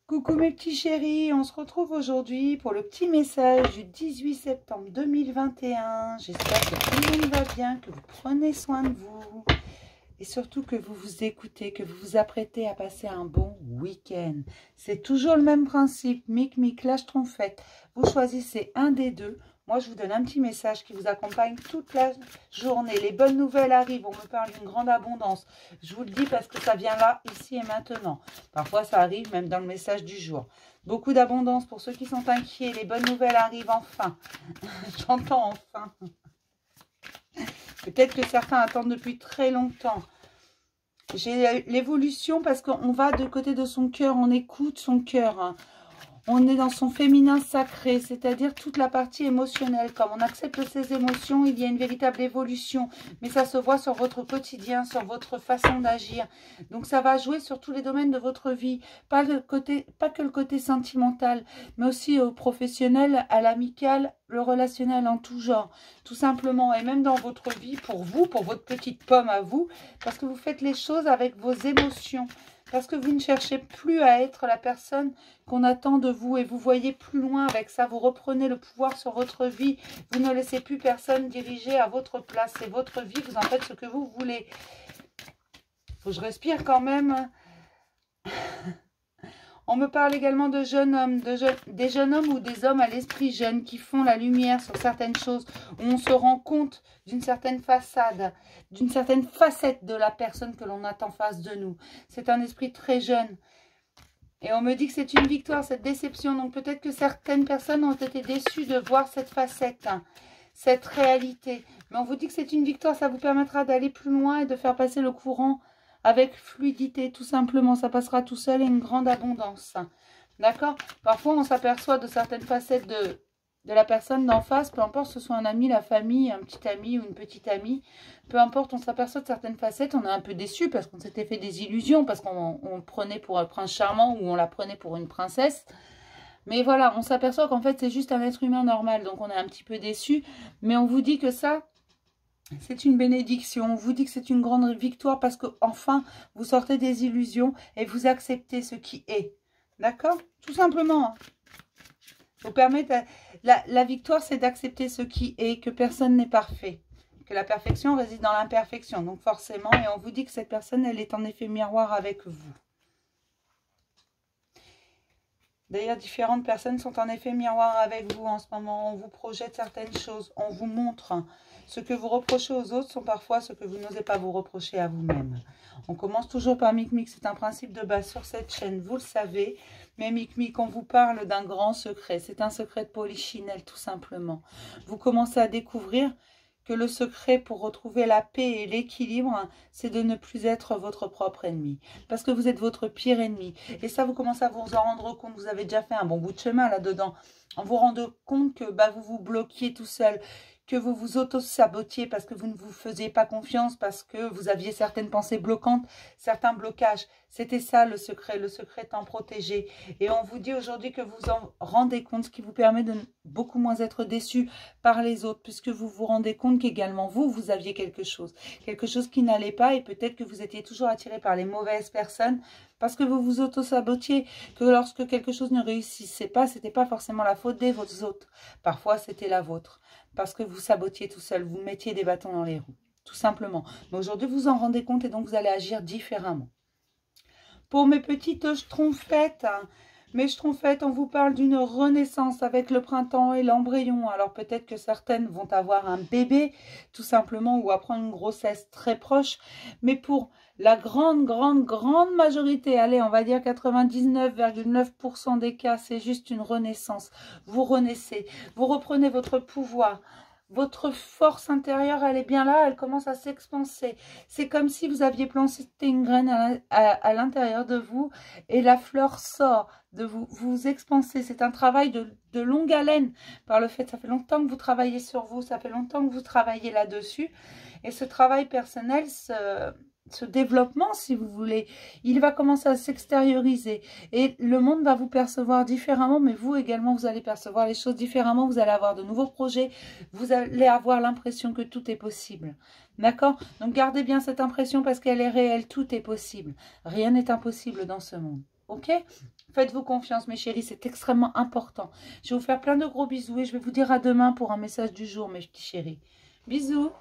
Coucou mes petits chéris, on se retrouve aujourd'hui pour le petit message du 18 septembre 2021. J'espère que tout le monde va bien, que vous prenez soin de vous et surtout que vous vous écoutez, que vous vous apprêtez à passer un bon week-end. C'est toujours le même principe, mic, lâche trompette. Vous choisissez un des deux. Moi, je vous donne un petit message qui vous accompagne toute la journée. Les bonnes nouvelles arrivent. On me parle d'une grande abondance. Je vous le dis parce que ça vient là, ici et maintenant. Parfois, ça arrive même dans le message du jour. Beaucoup d'abondance pour ceux qui sont inquiets. Les bonnes nouvelles arrivent enfin. J'entends enfin. Peut-être que certains attendent depuis très longtemps. J'ai l'évolution parce qu'on va de côté de son cœur. On écoute son cœur. On est dans son féminin sacré, c'est-à-dire toute la partie émotionnelle. Comme on accepte ses émotions, il y a une véritable évolution. Mais ça se voit sur votre quotidien, sur votre façon d'agir. Donc ça va jouer sur tous les domaines de votre vie. Pas que le côté sentimental, mais aussi au professionnel, à l'amical, le relationnel en tout genre. Tout simplement. Et même dans votre vie, pour vous, pour votre petite pomme à vous, parce que vous faites les choses avec vos émotions. Parce que vous ne cherchez plus à être la personne qu'on attend de vous et vous voyez plus loin avec ça. Vous reprenez le pouvoir sur votre vie. Vous ne laissez plus personne diriger à votre place. C'est votre vie, vous en faites ce que vous voulez. Faut que je respire quand même. On me parle également de jeunes hommes, des jeunes hommes ou des hommes à l'esprit jeune qui font la lumière sur certaines choses, où on se rend compte d'une certaine façade, d'une certaine facette de la personne que l'on a en face de nous. C'est un esprit très jeune. Et on me dit que c'est une victoire, cette déception. Donc peut-être que certaines personnes ont été déçues de voir cette facette, cette réalité. Mais on vous dit que c'est une victoire, ça vous permettra d'aller plus loin et de faire passer le courant avec fluidité, tout simplement. Ça passera tout seul et une grande abondance. D'accord? Parfois, on s'aperçoit de certaines facettes de la personne d'en face, peu importe ce soit un ami, la famille, un petit ami ou une petite amie, peu importe, on s'aperçoit de certaines facettes, on est un peu déçu parce qu'on s'était fait des illusions, parce qu'on le prenait pour un prince charmant ou on la prenait pour une princesse. Mais voilà, on s'aperçoit qu'en fait, c'est juste un être humain normal, donc on est un petit peu déçu. Mais on vous dit que ça, c'est une bénédiction. On vous dit que c'est une grande victoire parce que enfin vous sortez des illusions et vous acceptez ce qui est. D'accord? Tout simplement. Vous permettez, la victoire, c'est d'accepter ce qui est, que personne n'est parfait. Que la perfection réside dans l'imperfection. Donc forcément, et on vous dit que cette personne, elle est en effet miroir avec vous. D'ailleurs, différentes personnes sont en effet miroir avec vous en ce moment. On vous projette certaines choses. On vous montre. Ce que vous reprochez aux autres sont parfois ce que vous n'osez pas vous reprocher à vous-même. On commence toujours par Mic. C'est un principe de base sur cette chaîne, vous le savez. Mais Mic, on vous parle d'un grand secret. C'est un secret de polichinelle, tout simplement. Vous commencez à découvrir que le secret pour retrouver la paix et l'équilibre, c'est de ne plus être votre propre ennemi. Parce que vous êtes votre pire ennemi. Et ça, vous commencez à vous en rendre compte. Vous avez déjà fait un bon bout de chemin là-dedans. En vous rendant compte que vous vous bloquiez tout seul, que vous vous auto-sabotiez parce que vous ne vous faisiez pas confiance, parce que vous aviez certaines pensées bloquantes, certains blocages. C'était ça le secret étant protégé. Et on vous dit aujourd'hui que vous en rendez compte, ce qui vous permet de beaucoup moins être déçu par les autres, puisque vous vous rendez compte qu'également vous aviez quelque chose qui n'allait pas, et peut-être que vous étiez toujours attiré par les mauvaises personnes, parce que vous vous auto-sabotiez, que lorsque quelque chose ne réussissait pas, c'était pas forcément la faute des autres. Parfois, c'était la vôtre. Parce que vous sabotiez tout seul, vous mettiez des bâtons dans les roues, tout simplement. Mais aujourd'hui, vous en rendez compte et donc vous allez agir différemment. Pour mes petites schtroumpfettes, mes schtroumpfettes, on vous parle d'une renaissance avec le printemps et l'embryon. Alors peut-être que certaines vont avoir un bébé, tout simplement, ou apprendre une grossesse très proche. Mais pour la grande majorité, allez, on va dire 99,9% des cas, c'est juste une renaissance. Vous renaissez, vous reprenez votre pouvoir. Votre force intérieure, elle est bien là, elle commence à s'expanser. C'est comme si vous aviez planté une graine à l'intérieur de vous et la fleur sort de vous. Vous expansez. C'est un travail de longue haleine par le fait, ça fait longtemps que vous travaillez sur vous, ça fait longtemps que vous travaillez là-dessus. Et ce travail personnel, ce développement, si vous voulez, il va commencer à s'extérioriser et le monde va vous percevoir différemment, mais vous également, vous allez percevoir les choses différemment, vous allez avoir de nouveaux projets, vous allez avoir l'impression que tout est possible, d'accord? Donc gardez bien cette impression parce qu'elle est réelle, tout est possible, rien n'est impossible dans ce monde. Ok? Faites-vous confiance, mes chéris, c'est extrêmement important. Je vais vous faire plein de gros bisous et je vais vous dire à demain pour un message du jour, mes petits chéris. Bisous!